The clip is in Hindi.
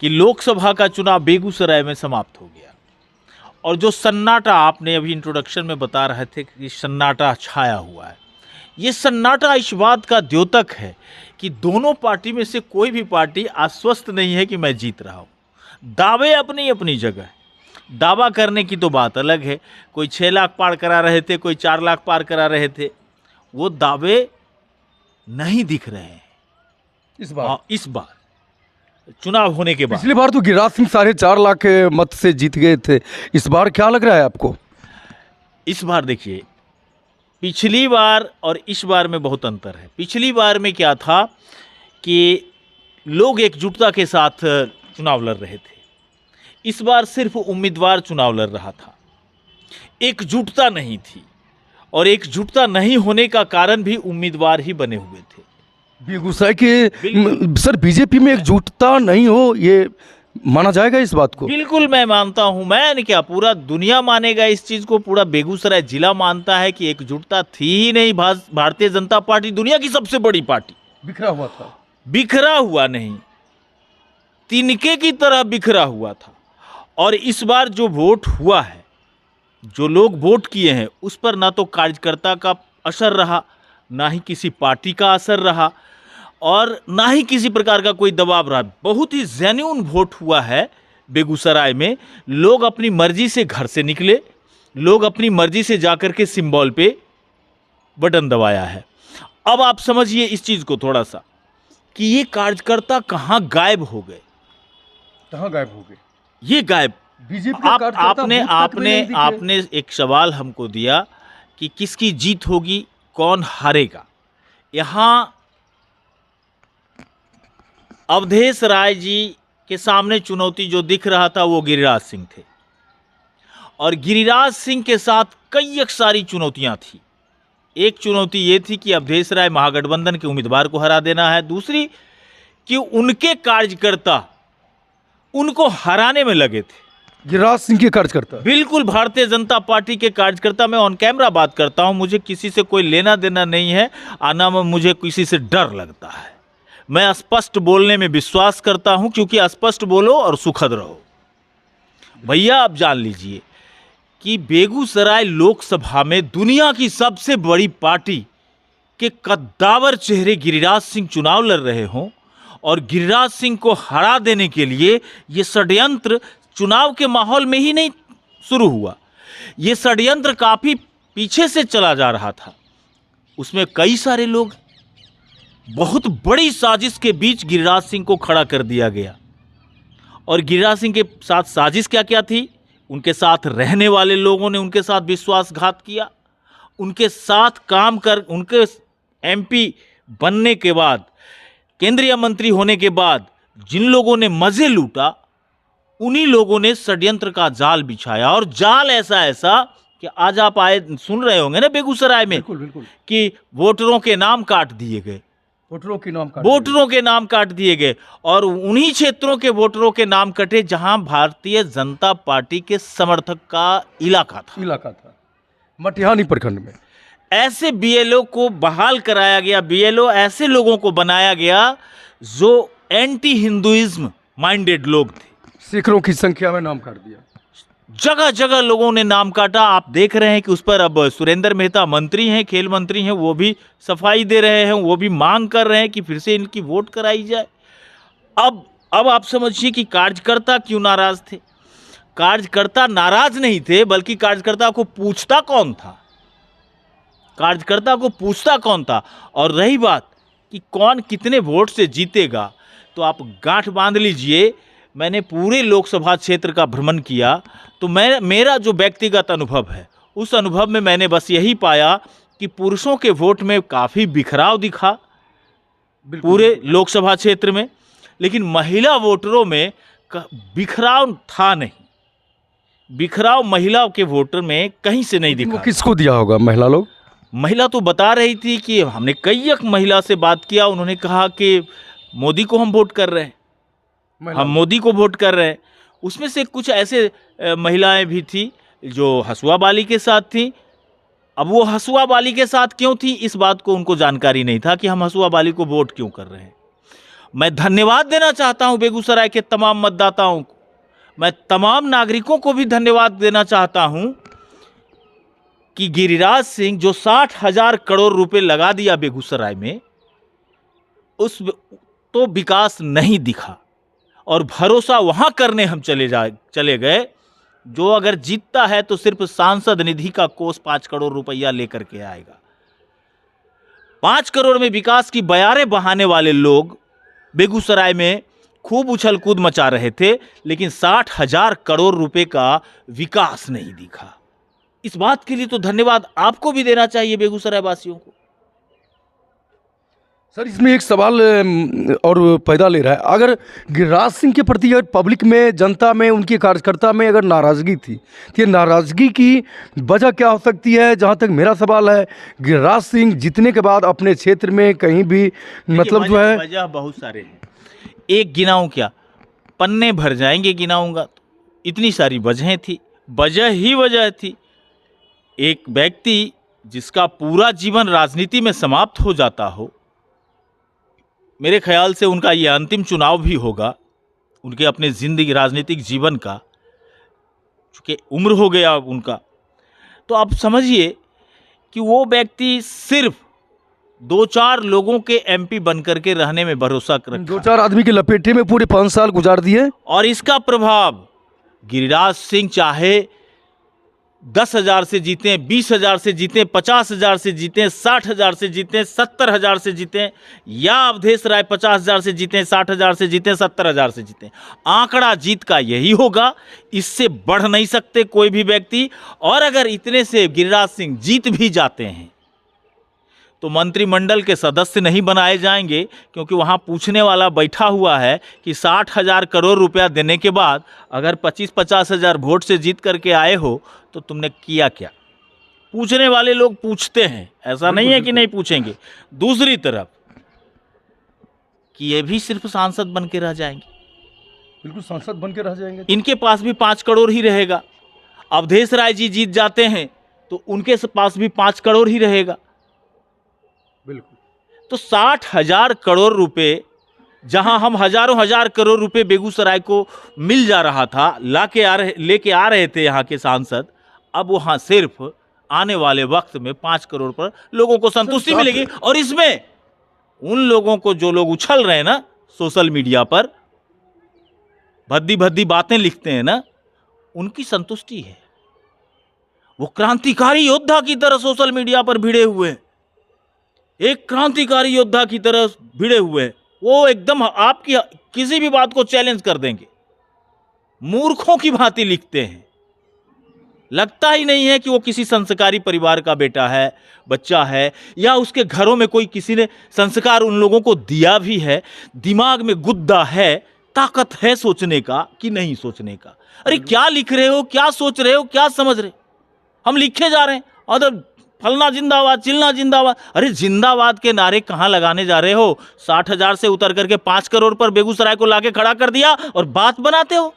कि लोकसभा का चुनाव बेगूसराय में समाप्त हो गया और जो सन्नाटा आपने अभी इंट्रोडक्शन में बता रहे थे कि सन्नाटा छाया हुआ है, ये सन्नाटा इस बात का द्योतक है कि दोनों पार्टी में से कोई भी पार्टी आश्वस्त नहीं है कि मैं जीत रहा हूँ। दावे अपनी अपनी जगह है, दावा करने की तो बात अलग है। कोई 6 लाख पार करा रहे थे, कोई 4 लाख पार करा रहे थे, वो दावे नहीं दिख रहे हैं इस बार चुनाव होने के बाद। पिछली बार तो गिरिराज सिंह 4.5 लाख के मत से जीत गए थे, इस बार क्या लग रहा है आपको? इस बार देखिए, पिछली बार और इस बार में बहुत अंतर है। पिछली बार में क्या था कि लोग एकजुटता के साथ चुनाव लड़ रहे थे, इस बार सिर्फ उम्मीदवार चुनाव लड़ रहा था, एकजुटता नहीं थी। और एकजुटता नहीं होने का कारण भी उम्मीदवार ही बने हुए थे। बेगूसराय के सर बीजेपी में एकजुटता नहीं हो, ये माना जाएगा इस बात को? बिल्कुल मैं मानता हूं। मैं क्या, पूरा दुनिया मानेगा इस चीज को, पूरा बेगूसराय जिला मानता है कि एकजुटता थी ही नहीं। भारतीय जनता पार्टी दुनिया की सबसे बड़ी पार्टी बिखरा हुआ था। बिखरा हुआ नहीं, तिनके की तरह बिखरा हुआ था। और इस बार जो वोट हुआ है, जो लोग वोट किए हैं, उस पर ना तो कार्यकर्ता का असर रहा, ना ही किसी पार्टी का असर रहा, और ना ही किसी प्रकार का कोई दबाव रहा। बहुत ही जेन्युइन वोट हुआ है बेगूसराय में। लोग अपनी मर्जी से घर से निकले, लोग अपनी मर्जी से जाकर के सिंबल पे बटन दबाया है। अब आप समझिए इस चीज को थोड़ा सा कि ये कार्यकर्ता कहां गायब हो गए। कहां गायब हो गए? ये गायब। बीजेपी आपने एक सवाल हमको दिया कि किसकी जीत होगी, कौन हारेगा। यहां अवधेश राय जी के सामने चुनौती जो दिख रहा था वो गिरिराज सिंह थे, और गिरिराज सिंह के साथ कई एक सारी चुनौतियां थी। एक चुनौती ये थी कि अवधेश राय महागठबंधन के उम्मीदवार को हरा देना है, दूसरी कि उनके कार्यकर्ता उनको हराने में लगे थे। गिरिराज सिंह के कार्यकर्ता? बिल्कुल, भारतीय जनता पार्टी के कार्यकर्ता। मैं ऑन कैमरा बात करता हूं, मुझे किसी से कोई लेना देना नहीं है, आना में मुझे किसी से डर लगता है। मैं स्पष्ट बोलने में विश्वास करता हूं, क्योंकि स्पष्ट बोलो और सुखद रहो। भैया आप जान लीजिए कि बेगूसराय लोकसभा में दुनिया की सबसे बड़ी पार्टी के कद्दावर चेहरे गिरिराज सिंह चुनाव लड़ रहे हों, और गिरिराज सिंह को हरा देने के लिए ये षड्यंत्र चुनाव के माहौल में ही नहीं शुरू हुआ, ये षड्यंत्र काफी पीछे से चला जा रहा था। उसमें कई सारे लोग, बहुत बड़ी साजिश के बीच गिरिराज सिंह को खड़ा कर दिया गया। और गिरिराज सिंह के साथ साजिश क्या क्या थी? उनके साथ रहने वाले लोगों ने उनके साथ विश्वासघात किया, उनके साथ काम कर, उनके एमपी बनने के बाद, केंद्रीय मंत्री होने के बाद जिन लोगों ने मजे लूटा, उन्हीं लोगों ने षड्यंत्र का जाल बिछाया। और जाल ऐसा कि आज आप आए सुन रहे होंगे ना बेगूसराय में, बिल्कुल कि वोटरों के नाम काट दिए गए, वोटरों के नाम काट दिए गए। और उन्हीं क्षेत्रों के वोटरों के नाम कटे जहां भारतीय जनता पार्टी के समर्थक का इलाका था, मटिहानी प्रखंड में। ऐसे बीएलओ को बहाल कराया गया, बीएलओ ऐसे लोगों को बनाया गया जो एंटी हिंदुइज्म माइंडेड लोग थे। सैकड़ों की संख्या में नाम काट दिया, जगह जगह लोगों ने नाम काटा। आप देख रहे हैं कि उस पर अब सुरेंद्र मेहता मंत्री हैं, खेल मंत्री हैं, वो भी सफाई दे रहे हैं, वो भी मांग कर रहे हैं कि फिर से इनकी वोट कराई जाए। अब आप समझिए कि कार्यकर्ता क्यों नाराज थे। कार्यकर्ता नाराज नहीं थे, बल्कि कार्यकर्ता को पूछता कौन था, कार्यकर्ता को पूछता कौन था। और रही बात कि कौन कितने वोट से जीतेगा, तो आप गांठ बांध लीजिए। मैंने पूरे लोकसभा क्षेत्र का भ्रमण किया, तो मेरा जो व्यक्तिगत अनुभव है, उस अनुभव में मैंने बस यही पाया कि पुरुषों के वोट में काफ़ी बिखराव दिखा पूरे लोकसभा क्षेत्र में, लेकिन महिला वोटरों में बिखराव था नहीं। बिखराव महिला के वोटर में कहीं से नहीं दिखा। किसको दिया होगा महिला लोग? महिला तो बता रही थी कि हमने कई एक महिला से बात किया, उन्होंने कहा कि मोदी को हम वोट कर रहे हैं, हम मोदी को वोट कर रहे हैं। उसमें से कुछ ऐसे महिलाएं भी थी जो हसुआ बाली के साथ थी। अब वो हसुआ बाली के साथ क्यों थी, इस बात को उनको जानकारी नहीं था कि हम हसुआ बाली को वोट क्यों कर रहे हैं। मैं धन्यवाद देना चाहता हूं बेगूसराय के तमाम मतदाताओं को, मैं तमाम नागरिकों को भी धन्यवाद देना चाहता हूं कि गिरिराज सिंह जो 60,000 करोड़ रुपए लगा दिया बेगूसराय में, उस तो विकास नहीं दिखा और भरोसा वहां करने हम चले गए जो अगर जीतता है तो सिर्फ सांसद निधि का कोष 5 करोड़ रुपया लेकर के आएगा। 5 करोड़ में विकास की बयारें बहाने वाले लोग बेगूसराय में खूब उछल कूद मचा रहे थे, लेकिन 60,000 करोड़ रुपए का विकास नहीं दिखा। इस बात के लिए तो धन्यवाद आपको भी देना चाहिए बेगूसराय वासियों को। सर इसमें एक सवाल और पैदा ले रहा है, अगर गिरिराज सिंह के प्रति अगर पब्लिक में, जनता में, उनके कार्यकर्ता में अगर नाराज़गी थी तो ये नाराज़गी की वजह क्या हो सकती है? जहाँ तक मेरा सवाल है, गिरिराज सिंह जीतने के बाद अपने क्षेत्र में कहीं भी मतलब जो है, वजह बहुत सारे हैं, एक गिनाऊं क्या, पन्ने भर जाएंगे गिनाऊंगा तो। इतनी सारी वजहें थी, वजह ही वजह थी। एक व्यक्ति जिसका पूरा जीवन राजनीति में समाप्त हो जाता हो, मेरे ख्याल से उनका ये अंतिम चुनाव भी होगा उनके अपने जिंदगी राजनीतिक जीवन का, चूँकि उम्र हो गया उनका। तो आप समझिए कि वो व्यक्ति सिर्फ 2-4 लोगों के एमपी बनकर के रहने में भरोसा रखा, 2-4 आदमी के लपेटे में पूरे 5 साल गुजार दिए। और इसका प्रभाव गिरिराज सिंह चाहे 10,000 से जीतें, 20,000 से जीतें, 50,000 से जीतें, 60,000 से जीतें, 70,000 से जीतें, या अवधेश राय 50,000 से जीतें, 60,000 से जीतें, 70,000 से जीतें, आंकड़ा जीत का यही होगा। इससे बढ़ नहीं सकते कोई भी व्यक्ति। और अगर इतने से गिरिराज सिंह जीत भी जाते हैं तो मंत्रिमंडल के सदस्य नहीं बनाए जाएंगे, क्योंकि वहाँ पूछने वाला बैठा हुआ है कि 60,000 करोड़ रुपया देने के बाद अगर 25-50,000 वोट से जीत करके आए हो तो तुमने किया क्या। पूछने वाले लोग पूछते हैं, ऐसा नहीं है कि नहीं पूछेंगे। दूसरी तरफ कि ये भी सिर्फ सांसद बन के रह जाएंगे, बिल्कुल सांसद बन के रह जाएंगे, इनके पास भी 5 करोड़ ही रहेगा। अवधेश राय जी जीत जाते हैं तो उनके पास भी 5 करोड़ ही रहेगा। बिल्कुल। तो 60,000 करोड़ रुपए, जहां हम हजारों हजार करोड़ रुपए बेगूसराय को मिल जा रहा था, लेके आ रहे थे यहाँ के सांसद, अब वहां सिर्फ आने वाले वक्त में 5 करोड़ पर लोगों को संतुष्टि मिलेगी। और इसमें उन लोगों को, जो लोग उछल रहे हैं ना सोशल मीडिया पर, भद्दी भद्दी बातें लिखते हैं ना, उनकी संतुष्टि है। वो क्रांतिकारी योद्धा की तरह सोशल मीडिया पर भिड़े हुए हैं, एक क्रांतिकारी योद्धा की तरह भिड़े हुए हैं। वो एकदम आपकी किसी भी बात को चैलेंज कर देंगे। मूर्खों की भांति लिखते हैं। लगता ही नहीं है कि वो किसी संस्कारी परिवार का बेटा है, बच्चा है, या उसके घरों में कोई किसी ने संस्कार उन लोगों को दिया भी है। दिमाग में गुद्दा है, ताकत है सोचने का कि नहीं सोचने का। अरे क्या लिख रहे हो, क्या सोच रहे हो, क्या समझ रहे? हम लिखे जा रहे हैं और फलना जिंदाबाद, चिलना जिंदाबाद। अरे जिंदाबाद के नारे कहाँ लगाने जा रहे हो? 60,000 से उतर करके 5 करोड़ पर बेगूसराय को लाके खड़ा कर दिया और बात बनाते हो।